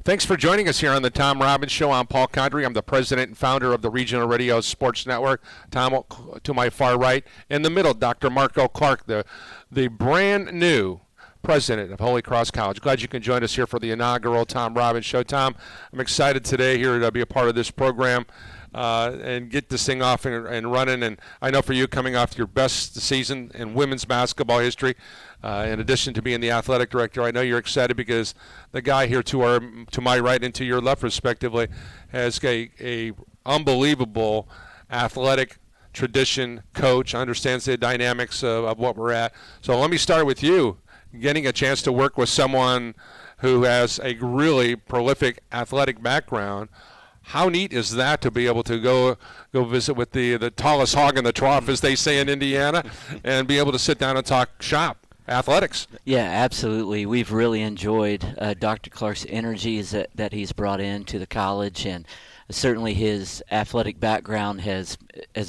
Thanks for joining us here on the Tom Robbins Show. I'm Paul Condry. I'm the president and founder of the Regional Radio Sports Network. Tom, to my far right. In the middle, Dr. Marco Clark, the brand new president of Holy Cross College. Glad you can join us here for the inaugural Tom Robbins Show. Tom, I'm excited today here to be a part of this program and get this thing off and running. And I know for you, coming off your best season in women's basketball history, in addition to being the athletic director, I know you're excited because the guy here to my right and to your left, respectively, has a unbelievable athletic tradition, coach, understands the dynamics of what we're at. So let me start with you, getting a chance to work with someone who has a really prolific athletic background. How neat is that to be able to go visit with the tallest hog in the trough, as they say in Indiana, and be able to sit down and talk shop? Athletics. Yeah, absolutely. We've really enjoyed Dr. Clark's energies that he's brought into the college, and certainly his athletic background has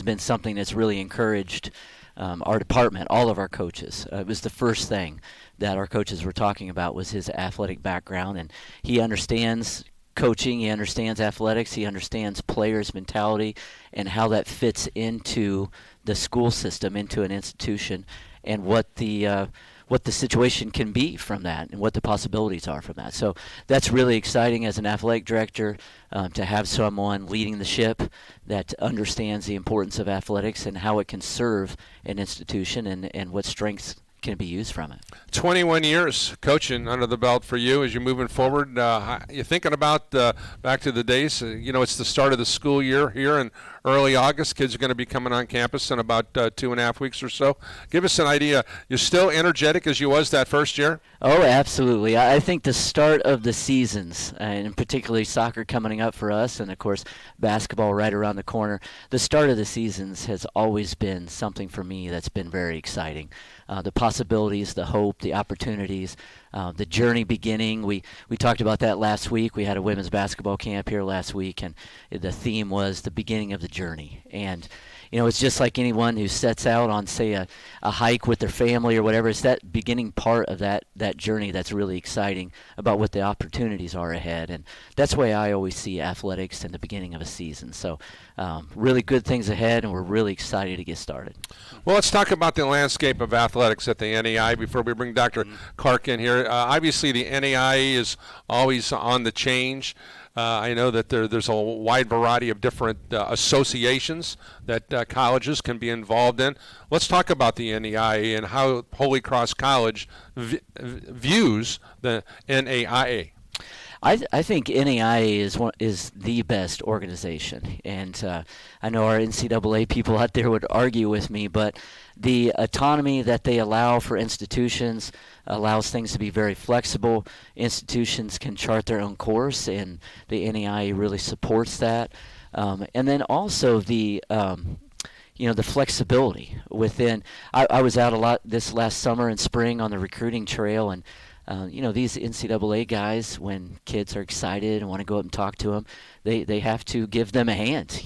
been something that's really encouraged our department, all of our coaches. It was the first thing that our coaches were talking about was his athletic background, and he understands coaching, he understands athletics, he understands players' mentality and how that fits into the school system, into an institution, and what the situation can be from that and what the possibilities are from that. So that's really exciting as an athletic director to have someone leading the ship that understands the importance of athletics and how it can serve an institution and what strengths can be used from it. 21 years coaching under the belt for you as you're moving forward. You're thinking about back to the days, it's the start of the school year here in early August. Kids are going to be coming on campus in about 2.5 weeks or so. Give us an idea. You're still energetic as you was that first year? Oh, absolutely. I think the start of the seasons, and particularly soccer coming up for us, and of course basketball right around the corner, the start of the seasons has always been something for me that's been very exciting. The possibilities, the hope, the opportunities, the journey beginning. We talked about that last week. We had a women's basketball camp here last week, and the theme was the beginning of the journey. And it's just like anyone who sets out on, say, a hike with their family or whatever. It's that beginning part of that journey that's really exciting about what the opportunities are ahead. And that's the way I always see athletics in the beginning of a season. So really good things ahead, and we're really excited to get started. Well, let's talk about the landscape of athletics at the NAI before we bring Dr. Clark in here. Obviously, the NAI is always on the change. I know that there's a wide variety of different associations that colleges can be involved in. Let's talk about the NAIA and how Holy Cross College views the NAIA. I think NAIA is the best organization, and I know our NCAA people out there would argue with me, but the autonomy that they allow for institutions allows things to be very flexible. Institutions can chart their own course, and the NAIA really supports that. And then also the flexibility within. I was out a lot this last summer and spring on the recruiting trail, and these NCAA guys, when kids are excited and want to go up and talk to them, they have to give them a hand,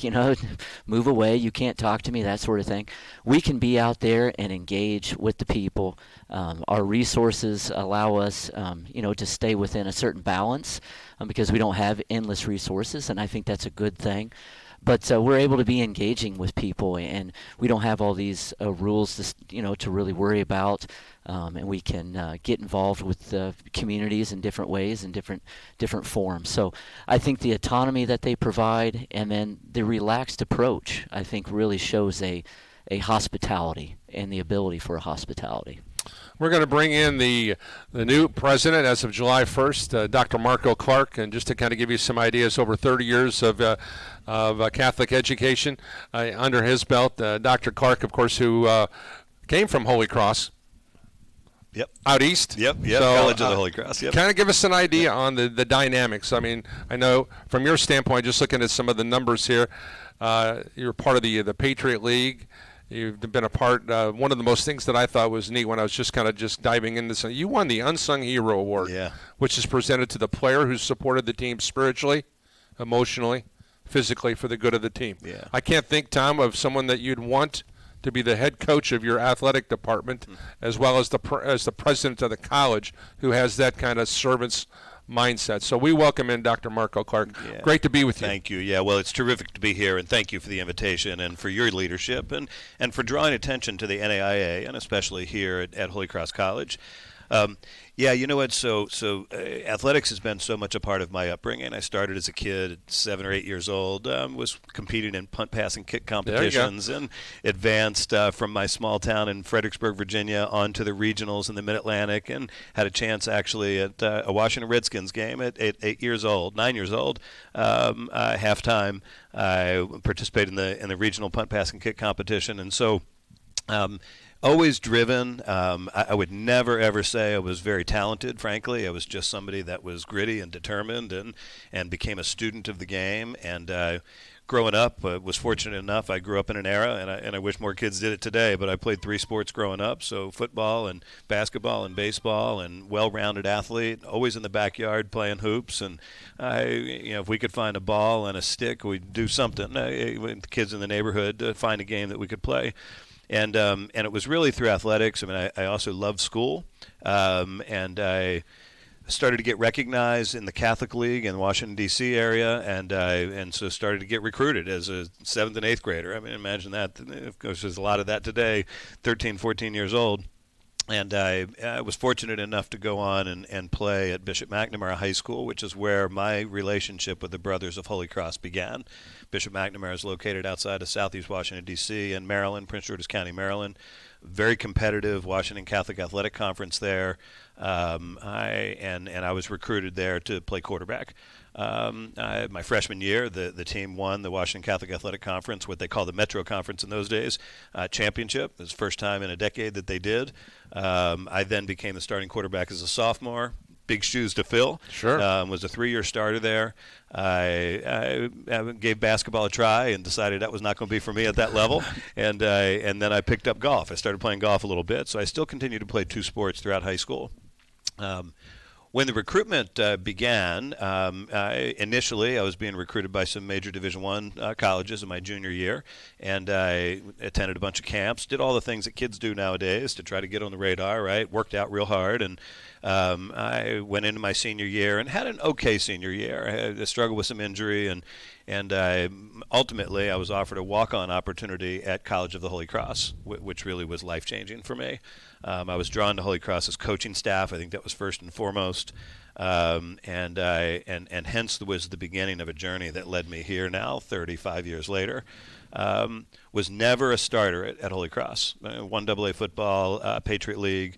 move away, you can't talk to me, that sort of thing. We can be out there and engage with the people. Our resources allow us, to stay within a certain balance because we don't have endless resources, and I think that's a good thing. But we're able to be engaging with people, and we don't have all these rules, to really worry about, and we can get involved with the communities in different ways and different forms. So I think the autonomy that they provide, and then the relaxed approach, I think really shows a hospitality and the ability for a hospitality. We're going to bring in the new president as of July 1st, Dr. Marco Clark, and just to kind of give you some ideas, over 30 years of Catholic education under his belt. Dr. Clark, of course, who came from Holy Cross. Yep. Out east. Yep. So, College of the Holy Cross. Yep. Kind of give us an idea on the dynamics. I mean, I know from your standpoint, just looking at some of the numbers here, you're part of the Patriot League. You've been a part. One of the most things that I thought was neat when I was just diving into this. You won the Unsung Hero Award, which is presented to the player who supported the team spiritually, emotionally, physically for the good of the team. Yeah. I can't think, Tom, of someone that you'd want to be the head coach of your athletic department, as well as the president of the college, who has that kind of servant's mindset. So we welcome in Dr. Marco Clark. Yeah. Great to be with you. Thank you. Yeah, well, it's terrific to be here, and thank you for the invitation and for your leadership and for drawing attention to the NAIA, and especially here at Holy Cross College. Yeah, you know what? So athletics has been so much a part of my upbringing. I started as a kid at 7 or 8 years old, was competing in punt, pass, and kick competitions, and advanced from my small town in Fredericksburg, Virginia, on to the regionals in the Mid-Atlantic, and had a chance actually at a Washington Redskins game at 9 years old, halftime. I participated in the regional punt, pass, and kick competition, and so. Always driven. I would never, ever say I was very talented, frankly. I was just somebody that was gritty and determined and became a student of the game. And growing up, was fortunate enough. I grew up in an era, and I wish more kids did it today, but I played 3 sports growing up, so football and basketball and baseball, and well-rounded athlete, always in the backyard playing hoops. And if we could find a ball and a stick, we'd do something with the kids in the neighborhood to find a game that we could play. And it was really through athletics. I mean, I also loved school, and I started to get recognized in the Catholic League in the Washington, D.C. area, and so started to get recruited as a 7th and 8th grader. I mean, imagine that. Of course, there's a lot of that today, 13, 14 years old. And I was fortunate enough to go on and play at Bishop McNamara High School, which is where my relationship with the Brothers of Holy Cross began. Bishop McNamara is located outside of Southeast Washington, D.C. in Maryland, Prince George's County, Maryland. Very competitive Washington Catholic Athletic Conference there. I was recruited there to play quarterback. My freshman year, the team won the Washington Catholic Athletic Conference, what they call the Metro Conference in those days, championship. It was the first time in a decade that they did. I then became the starting quarterback as a sophomore. Big shoes to fill. Sure. Was a 3-year starter there. I gave basketball a try and decided that was not going to be for me at that level. And then I picked up golf. I started playing golf a little bit. So I still continued to play 2 sports throughout high school. When the recruitment began, initially I was being recruited by some major Division I colleges in my junior year, and I attended a bunch of camps, did all the things that kids do nowadays to try to get on the radar, right? Worked out real hard, and I went into my senior year and had an okay senior year. I struggled with some injury, and ultimately I was offered a walk-on opportunity at College of the Holy Cross, which really was life-changing for me. I was drawn to Holy Cross's coaching staff. I think that was first and foremost, and hence was the beginning of a journey that led me here now, 35 years later. Was never a starter at Holy Cross. 1AA football, Patriot League.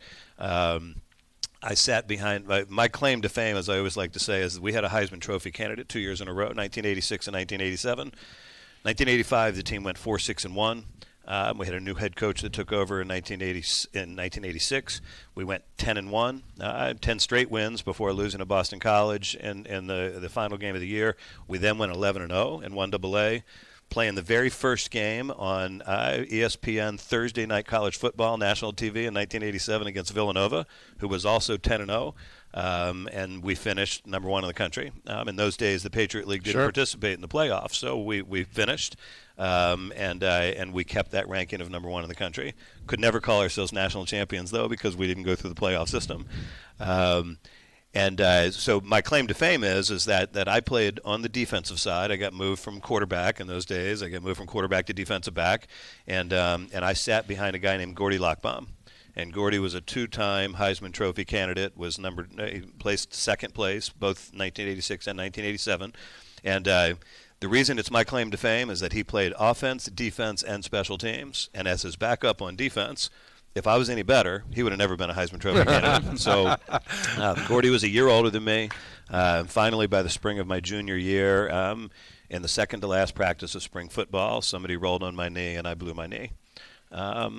I sat behind my claim to fame, as I always like to say, is we had a Heisman Trophy candidate 2 years in a row, 1986 and 1987. 1985, the team went 4-6-1. We had a new head coach that took over in 1986. We went 10-1, 10 straight wins before losing to Boston College in the final game of the year. We then went 11-0 in 1AA, playing the very first game on ESPN Thursday Night College Football, national TV in 1987 against Villanova, who was also 10-0. And we finished number 1 in the country. In those days, the Patriot League didn't participate in the playoffs, so we finished. And we kept that ranking of number 1 in the country. Could never call ourselves national champions, though, because we didn't go through the playoff system. So my claim to fame is that I played on the defensive side. I got moved from quarterback in those days. I got moved from quarterback to defensive back, and I sat behind a guy named Gordy Lockbaum. And Gordy was a 2-time Heisman Trophy candidate, he placed second place, both 1986 and 1987. And the reason it's my claim to fame is that he played offense, defense, and special teams. And as his backup on defense, if I was any better, he would have never been a Heisman Trophy candidate. So Gordy was a year older than me. Finally, by the spring of my junior year, in the second to last practice of spring football, somebody rolled on my knee and I blew my knee.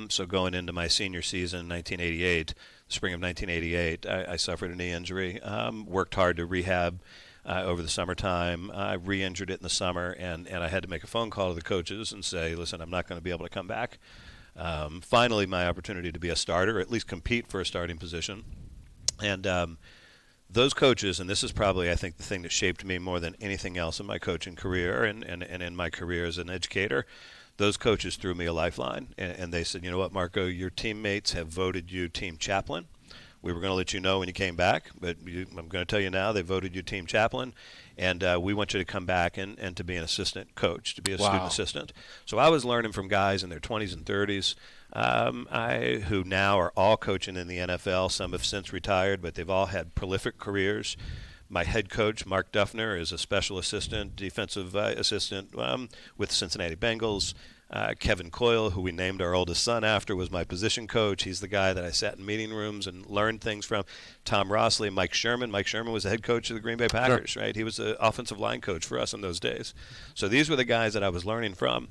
So going into my senior season in 1988, spring of 1988, I suffered a knee injury, worked hard to rehab over the summertime. I re-injured it in the summer, and I had to make a phone call to the coaches and say, listen, I'm not going to be able to come back. Finally, my opportunity to be a starter, or at least compete for a starting position. And those coaches, and this is probably, I think, the thing that shaped me more than anything else in my coaching career and in my career as an educator, those coaches threw me a lifeline, and they said, you know what, Marco, your teammates have voted you team chaplain, We were going to let you know when you came back, but I'm going to tell you now, they voted you team chaplain, and we want you to come back and to be an assistant coach, to be a student assistant. So I was learning from guys in their 20s and 30s who now are all coaching in the NFL. Some have since retired, but they've all had prolific careers. My head coach, Mark Duffner, is a special assistant, defensive assistant with Cincinnati Bengals. Kevin Coyle, who we named our oldest son after, was my position coach. He's the guy that I sat in meeting rooms and learned things from. Tom Rossley, Mike Sherman. Mike Sherman was the head coach of the Green Bay Packers, Sure. right? He was the offensive line coach for us in those days. So these were the guys that I was learning from.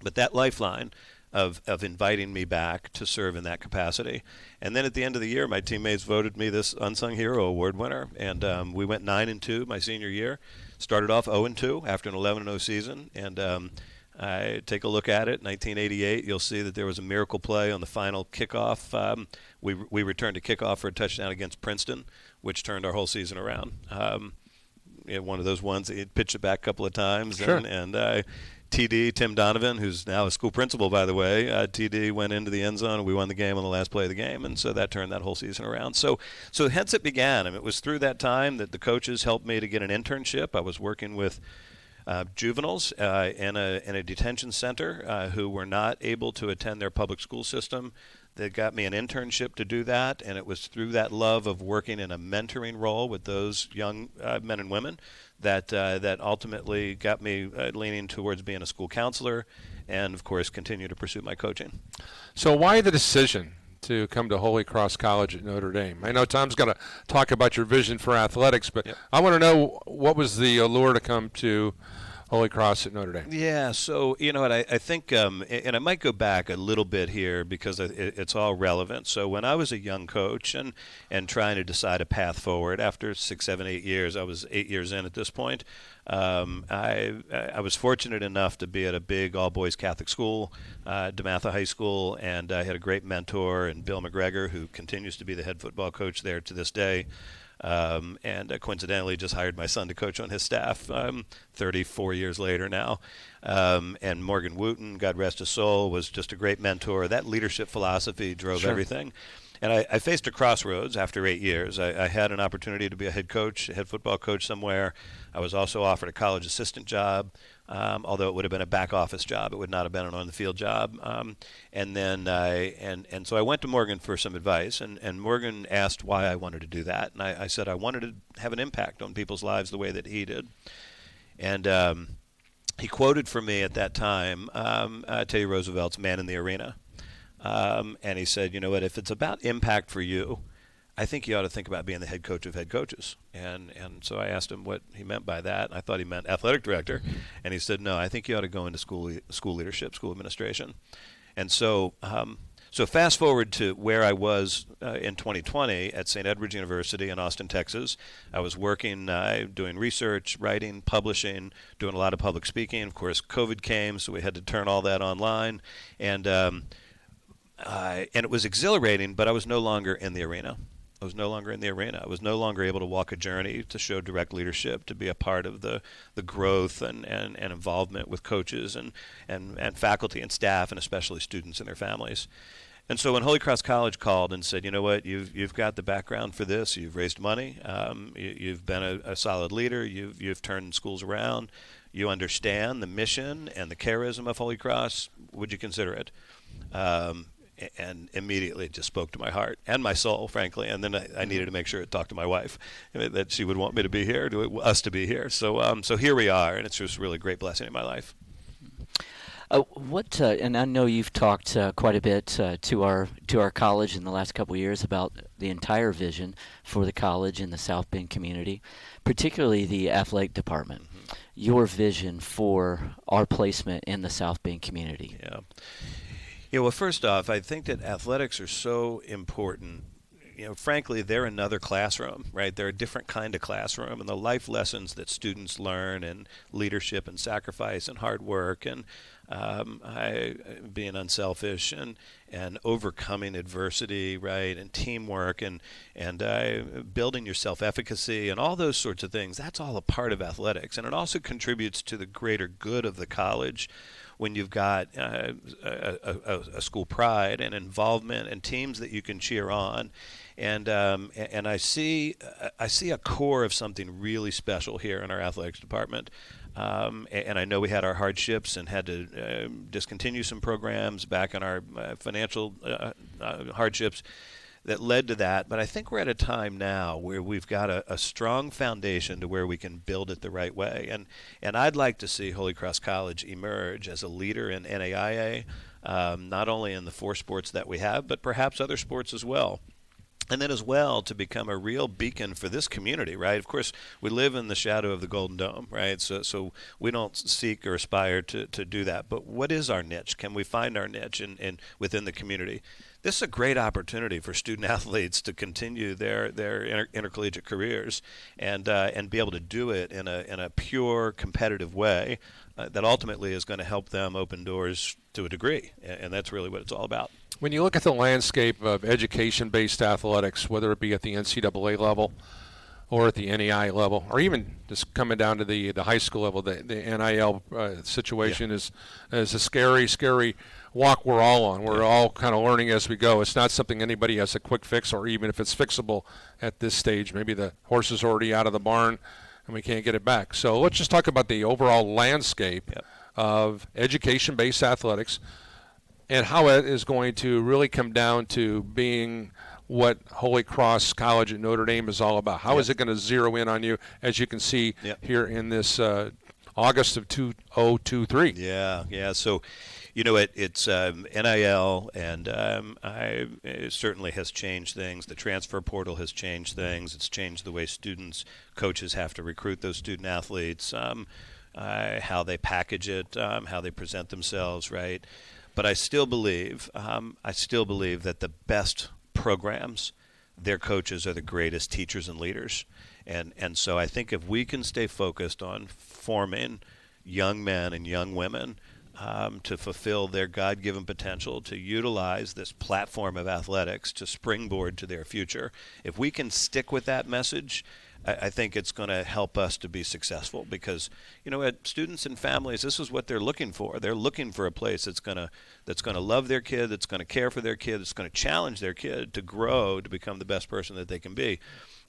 But that lifeline of inviting me back to serve in that capacity. And then at the end of the year, my teammates voted me this Unsung Hero Award winner. And we went 9-2 my senior year. Started off 0-2 after an 11-0 season. And I take a look at it, 1988, you'll see that there was a miracle play on the final kickoff. We returned a kickoff for a touchdown against Princeton, which turned our whole season around. One of those ones, he pitched it back a couple of times. Sure. And TD, Tim Donovan, who's now a school principal, by the way, TD went into the end zone, and we won the game on the last play of the game, and so that turned that whole season around. So hence it began. I mean, it was through that time that the coaches helped me to get an internship. I was working with juveniles in a detention center who were not able to attend their public school system. They got me an internship to do that, and it was through that love of working in a mentoring role with those young men and women that ultimately got me leaning towards being a school counselor and, of course, continue to pursue my coaching. So why the decision to come to Holy Cross College at Notre Dame? I know Tom's going to talk about your vision for athletics, but Yep. I want to know, what was the allure to come to Holy Cross at Notre Dame? Yeah, so you know what, I think, and I might go back a little bit here because it's all relevant. So when I was a young coach and trying to decide a path forward after 6, 7, 8 years, I was 8 years in at this point. I was fortunate enough to be at a big all-boys Catholic school, DeMatha High School, and I had a great mentor in Bill McGregor, who continues to be the head football coach there to this day. And coincidentally just hired my son to coach on his staff 34 years later now. And Morgan Wooten, God rest his soul, was just a great mentor. That leadership philosophy drove everything. And I faced a crossroads after 8 years. I had an opportunity to be a head coach, a head football coach somewhere. I was also offered a college assistant job, although it would have been a back office job. It would not have been an on-the-field job. And then so I went to Morgan for some advice, and Morgan asked why I wanted to do that. And I said I wanted to have an impact on people's lives the way that he did. And he quoted for me at that time Teddy Roosevelt's Man in the Arena. And he said, you know what, if it's about impact for you, I think you ought to think about being the head coach of head coaches. And so I asked him what he meant by that. I thought he meant athletic director. And he said, no, I think you ought to go into school leadership, school administration. And so fast forward to where I was in 2020 at St. Edward's University in Austin, Texas. I was working, doing research, writing, publishing, doing a lot of public speaking. Of course, COVID came, so we had to turn all that online. And it was exhilarating, but I was no longer in the arena. I was no longer able to walk a journey, to show direct leadership, to be a part of the growth and involvement with coaches and faculty and staff, and especially students and their families. And so when Holy Cross College called and said, you know what, you've got the background for this, you've raised money, you've been a solid leader, you've turned schools around, you understand the mission and the charism of Holy Cross, would you consider it? And immediately it just spoke to my heart and my soul, frankly. And then I needed to make sure it talked to my wife, that she would want me to be here, us to be here. So here we are, and it's just really a great blessing in my life. And I know you've talked quite a bit to our college in the last couple of years about the entire vision for the college and the South Bend community, particularly the athletic department. Mm-hmm. Your vision for our placement in the South Bend community. Yeah, well, first off, I think that athletics are so important. You know, frankly, they're another classroom, right? They're a different kind of classroom, and the life lessons that students learn, and leadership and sacrifice and hard work and being unselfish and overcoming adversity, right, and teamwork and building your self-efficacy and all those sorts of things. That's all a part of athletics, and it also contributes to the greater good of the college when you've got a school pride and involvement and teams that you can cheer on. And I see a core of something really special here in our athletics department. And I know we had our hardships and had to discontinue some programs back in our financial hardships that led to that. But I think we're at a time now where we've got a strong foundation to where we can build it the right way. And I'd like to see Holy Cross College emerge as a leader in NAIA, not only in the 4 sports that we have, but perhaps other sports as well. And then as well to become a real beacon for this community, right? Of course, we live in the shadow of the Golden Dome, right? So we don't seek or aspire to do that. But what is our niche? Can we find our niche in within the community? This is a great opportunity for student athletes to continue their intercollegiate careers and be able to do it in a pure competitive way that ultimately is going to help them open doors to a degree, and that's really what it's all about. When you look at the landscape of education-based athletics, whether it be at the NCAA level or at the NEI level, or even just coming down to the high school level, the NIL situation is a scary walk we're all on. We're all kind of learning as we go. It's not something anybody has a quick fix, or even if it's fixable at this stage. Maybe the horse is already out of the barn and we can't get it back. So let's just talk about the overall landscape of education-based athletics and how it is going to really come down to being what Holy Cross College at Notre Dame is all about. How is it going to zero in on you, as you can see here in this August of 2023? Yeah. So, it's NIL, and it certainly has changed things. The transfer portal has changed things. It's changed the way coaches have to recruit those student athletes, how they package it, how they present themselves, right? But I still believe that the best programs, their coaches are the greatest teachers and leaders. And so I think if we can stay focused on forming young men and young women to fulfill their God-given potential, to utilize this platform of athletics to springboard to their future, if we can stick with that message, I think it's going to help us to be successful, because students and families, this is what they're looking for. They're looking for a place that's going to love their kid, that's going to care for their kid, that's going to challenge their kid to grow to become the best person that they can be.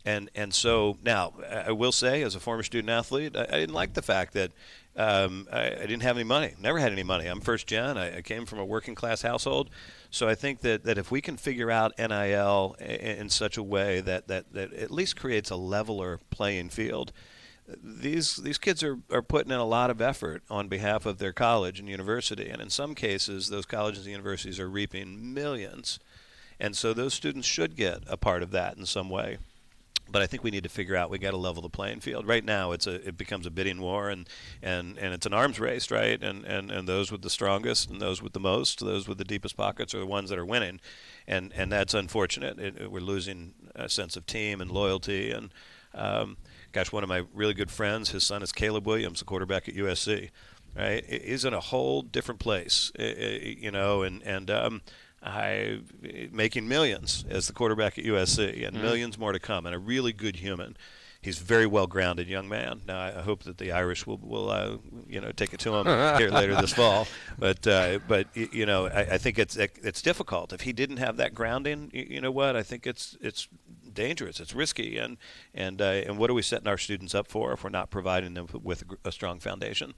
And so now I will say, as a former student athlete, I didn't like the fact that I didn't have any money. Never had any money. I'm first gen. I came from a working class household. So I think that if we can figure out NIL in such a way that at least creates a leveler playing field, these kids are putting in a lot of effort on behalf of their college and university. And in some cases, those colleges and universities are reaping millions. And so those students should get a part of that in some way. But I think we need to figure out, we got to level the playing field. Right now, it becomes a bidding war, and it's an arms race, right? And those with the strongest and those with the most, those with the deepest pockets are the ones that are winning, and that's unfortunate. We're losing a sense of team and loyalty. And one of my really good friends, his son is Caleb Williams, the quarterback at USC. Right? He's in a whole different place, making millions as the quarterback at USC, and millions more to come, and a really good human. He's a very well-grounded young man. Now, I hope that the Irish will take it to him here later this fall. But I think it's difficult. If he didn't have that grounding, I think it's dangerous. It's risky, and what are we setting our students up for if we're not providing them with a strong foundation?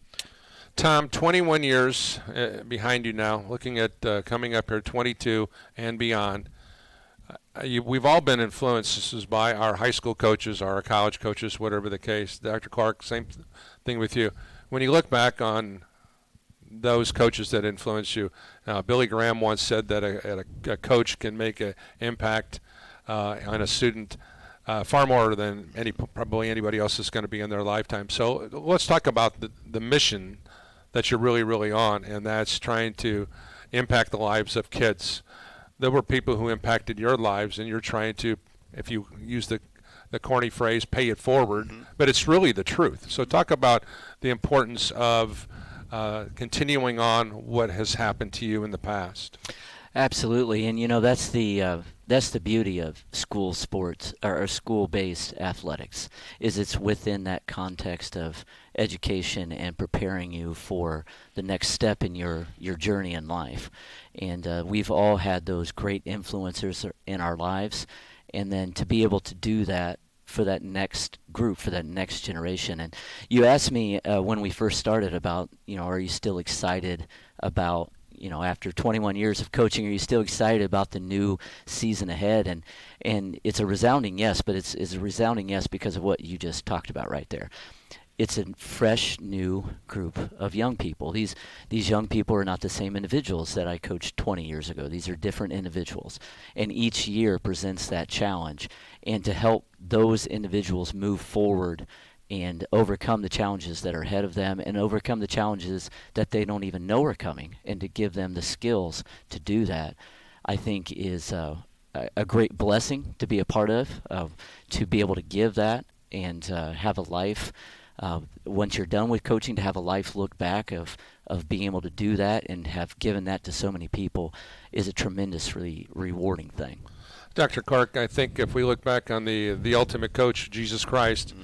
Tom, 21 years behind you now, looking at coming up here, 22 and beyond. We've all been influenced by our high school coaches, our college coaches, whatever the case. Dr. Clark, same thing with you. When you look back on those coaches that influenced you, Billy Graham once said that a coach can make an impact on a student far more than probably anybody else is going to be in their lifetime. So let's talk about the mission that you're really, really on, and that's trying to impact the lives of kids. There were people who impacted your lives, and you're trying to, if you use the corny phrase, pay it forward, but it's really the truth. So talk about the importance of continuing on what has happened to you in the past. Absolutely, and that's the beauty of school sports or school-based athletics, is it's within that context of education and preparing you for the next step in your journey in life. And we've all had those great influencers in our lives, and then to be able to do that for that next group, for that next generation. And you asked me when we first started about, are you still excited about, after 21 years of coaching, are you still excited about the new season ahead? And it's a resounding yes, but it's a resounding yes because of what you just talked about right there. It's a fresh, new group of young people. These young people are not the same individuals that I coached 20 years ago. These are different individuals. And each year presents that challenge. And to help those individuals move forward and overcome the challenges that are ahead of them and overcome the challenges that they don't even know are coming, and to give them the skills to do that, I think is a great blessing to be a part of, to be able to give that and have a life. Once you're done with coaching, to have a life look back of being able to do that and have given that to so many people is a tremendously rewarding thing. Dr. Clark, I think if we look back on the ultimate coach, Jesus Christ,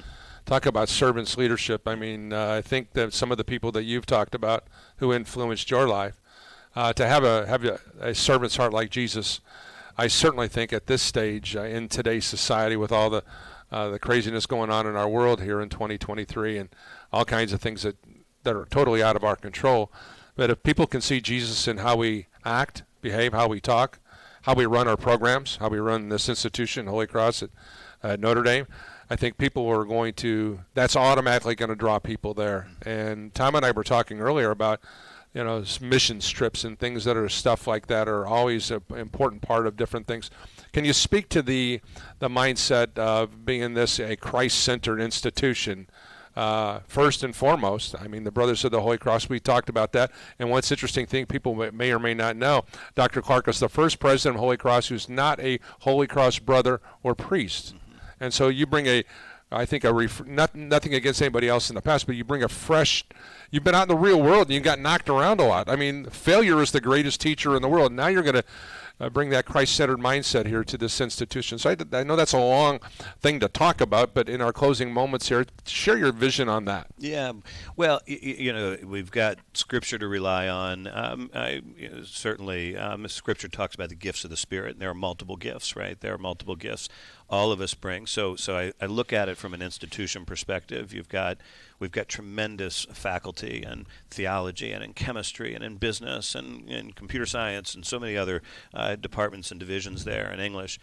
talk about servants leadership. I mean, I think that some of the people that you've talked about who influenced your life, to have a servant's heart like Jesus, I certainly think at this stage in today's society, with all the craziness going on in our world here in 2023 and all kinds of things that are totally out of our control, but if people can see Jesus in how we act, behave, how we talk, how we run our programs, how we run this institution, Holy Cross at Notre Dame, I think people are going to, that's automatically going to draw people there. And Tom and I were talking earlier about, mission trips and things that are stuff like that are always an important part of different things. Can you speak to the mindset of being this a Christ-centered institution? First and foremost, I mean, the Brothers of the Holy Cross, we talked about that. And what's interesting thing people may or may not know, Dr. Clark is the first president of Holy Cross who's not a Holy Cross brother or priest. And so you bring nothing against anybody else in the past, but you bring a fresh, you've been out in the real world and you got knocked around a lot. I mean, failure is the greatest teacher in the world. Now you're going to bring that Christ-centered mindset here to this institution. So I know that's a long thing to talk about, but in our closing moments here, share your vision on that. Yeah, well, we've got Scripture to rely on. Certainly, Scripture talks about the gifts of the Spirit, and there are multiple gifts, right? There are multiple gifts all of us bring. So I look at it from an institution perspective. We've got tremendous faculty in theology and in chemistry and in business and in computer science and so many other departments and divisions there, in English.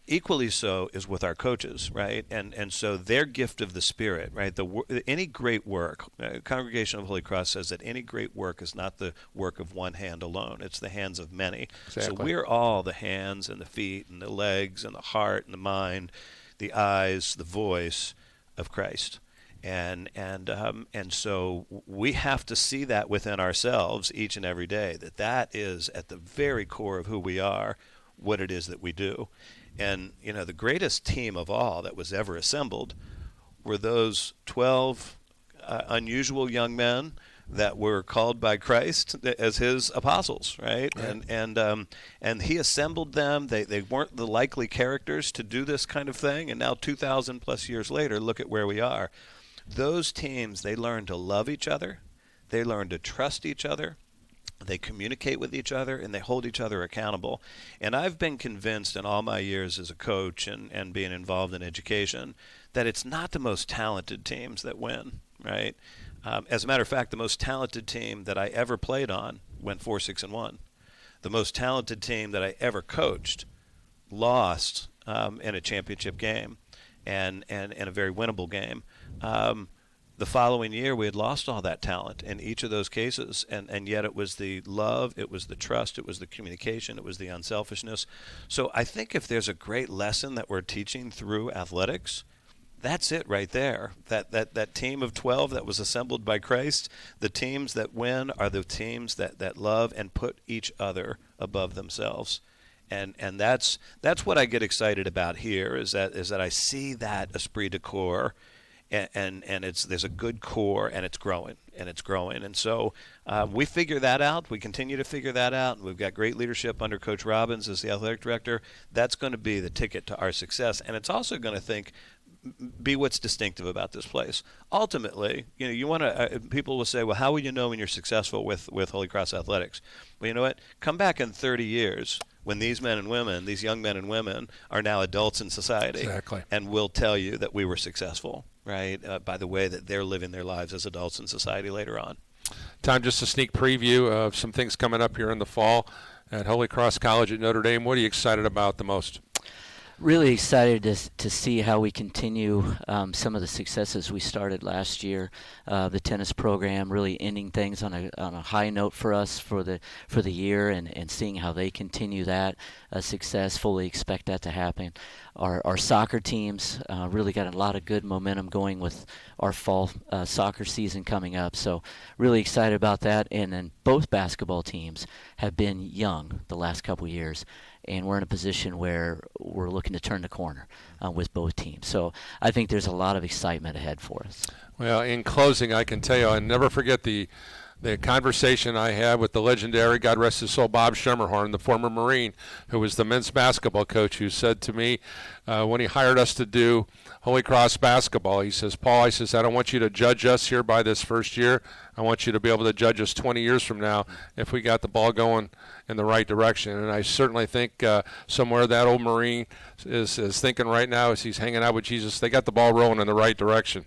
Equally so is with our coaches, right? And so their gift of the Spirit, right? Any great work, Congregation of Holy Cross says that any great work is not the work of one hand alone. It's the hands of many. Exactly. So we're all the hands and the feet and the legs and the heart and the mind, the eyes, the voice of Christ. And so we have to see that within ourselves each and every day, that is at the very core of who we are, what it is that we do. And, the greatest team of all that was ever assembled were those 12 unusual young men that were called by Christ as his apostles, right? And he assembled them. They weren't the likely characters to do this kind of thing. And now 2,000 plus years later, look at where we are. Those teams, they learned to love each other. They learned to trust each other. They communicate with each other, and they hold each other accountable. And I've been convinced in all my years as a coach and being involved in education that it's not the most talented teams that win, right? As a matter of fact, the most talented team that I ever played on went 4-6-1. The most talented team that I ever coached lost in a championship game and a very winnable game. The following year, we had lost all that talent in each of those cases, and yet it was the love, it was the trust, it was the communication, it was the unselfishness. So I think if there's a great lesson that we're teaching through athletics, that's it right there. That team of 12 that was assembled by Christ, the teams that win are the teams that love and put each other above themselves. And that's what I get excited about here is that I see that esprit de corps and there's a good core, and it's growing. And so we figure that out. We continue to figure that out. We've got great leadership under Coach Robbins as the athletic director. That's going to be the ticket to our success. And it's also going to be what's distinctive about this place. Ultimately, you want to. People will say, "Well, how will you know when you're successful with Holy Cross Athletics?" Well, you know what? Come back in 30 years when these men and women, these young men and women, are now adults in society, Exactly. and we'll tell you that we were successful, right? By the way that they're living their lives as adults in society later on. Tom, just a sneak preview of some things coming up here in the fall at Holy Cross College at Notre Dame. What are you excited about the most? Really excited to see how we continue some of the successes we started last year. The tennis program really ending things on a high note for us for the year, and seeing how they continue that success. Fully expect that to happen. Our soccer teams really got a lot of good momentum going with our fall soccer season coming up. So really excited about that. And then both basketball teams have been young the last couple years, and we're in a position where we're looking to turn the corner with both teams. So I think there's a lot of excitement ahead for us. Well, in closing, I can tell you, I'll never forget the conversation I had with the legendary, God rest his soul, Bob Schermerhorn, the former Marine, who was the men's basketball coach, who said to me when he hired us to do Holy Cross basketball, he says, "Paul," I says, "I don't want you to judge us here by this first year. I want you to be able to judge us 20 years from now if we got the ball going in the right direction." And I certainly think somewhere that old Marine is thinking right now as he's hanging out with Jesus, they got the ball rolling in the right direction.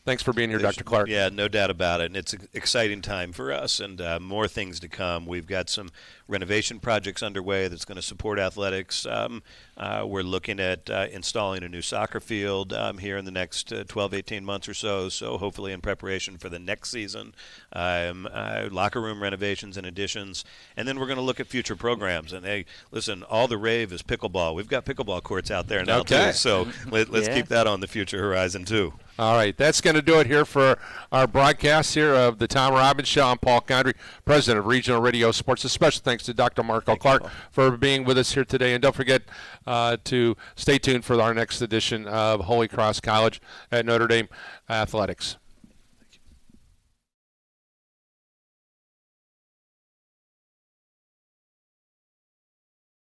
Thanks for being here, Dr. Clark. Yeah, no doubt about it. And it's an exciting time for us, and more things to come. We've got some renovation projects underway that's going to support athletics. We're looking at installing a new soccer field here in the next 12, 18 months or so, hopefully in preparation for the next season. Locker room renovations and additions. And then we're going to look at future programs. And, hey, listen, all the rave is pickleball. We've got pickleball courts out there now, too. So let's keep that on the future horizon, too. All right, that's going to do it here for our broadcast here of the Tom Robbins Show. I'm Paul Condry, president of Regional Radio Sports. A special thanks to Dr. Marco Clark for being with us here today. And don't forget to stay tuned for our next edition of Holy Cross College at Notre Dame Athletics.